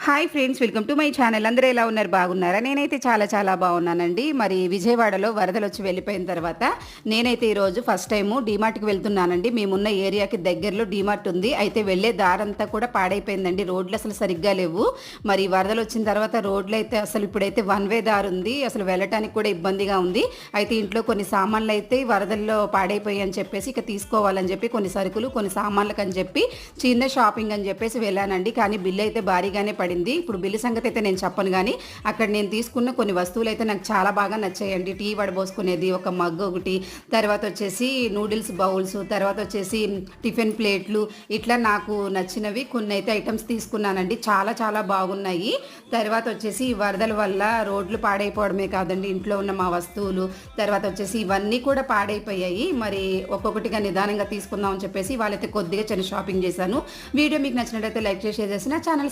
Hi friends, welcome to my channel. అందరూ ఎలా ఉన్నారు? బాగున్నారా? నేనైతే చాలా చాలా బాగున్నానండి. మరి విజయవాడలో వరదలొచ్చి వెళ్ళిపోయిన తర్వాత నేనైతే ఈరోజు ఫస్ట్ టైము డీమార్ట్‌కి వెళ్తున్నానండి. మేమున్న ఏరియాకి దగ్గరలో డీమార్ట్ ఉంది. అయితే వెళ్ళే దారంతా కూడా పాడైపోయిందండి. రోడ్లు అసలు సరిగ్గా లేవు. మరి వరదలొచ్చిన తర్వాత రోడ్లయితే అసలు ఇప్పుడైతే వన్ వే దారుంది. అసలు వెళ్ళటానికి కూడా ఇబ్బందిగా ఉంది. అయితే ఇంట్లో కొన్ని సామాన్లయితే వరదల్లో పాడైపోయాయి అని చెప్పేసి ఇక తీసుకోవాలని చెప్పి కొన్ని సరుకులు, కొన్ని సామాన్లకని చెప్పి చిన్న షాపింగ్ అని చెప్పేసి వెళ్ళానండి. కానీ బిల్ అయితే భారీగానే పడింది. ఇప్పుడు బిల్లు సంగతి అయితే నేను చెప్పను గానీ, అక్కడ నేను తీసుకున్న కొన్ని వస్తువులైతే నాకు చాలా బాగా నచ్చాయండి. టీ వడబోసుకునేది ఒక మగ్ ఒకటి, తర్వాత వచ్చేసి నూడిల్స్ బౌల్స్, తర్వాత వచ్చేసి టిఫిన్ ప్లేట్లు, ఇట్లా నాకు నచ్చినవి కొన్ని అయితే ఐటమ్స్ తీసుకున్నానండి. చాలా చాలా బాగున్నాయి. తర్వాత వచ్చేసి ఈ వరదల వల్ల రోడ్లు పాడైపోవడమే కాదండి, ఇంట్లో ఉన్న మా వస్తువులు, తర్వాత వచ్చేసి ఇవన్నీ కూడా పాడైపోయాయి. మరి ఒక్కొక్కటిగా నిదానంగా తీసుకుందాం అని చెప్పేసి వాళ్ళైతే కొద్దిగా చిన్న షాపింగ్ చేశాను. వీడియో మీకు నచ్చినట్లయితే లైక్ చేసి షేర్ చేసి నా ఛానల్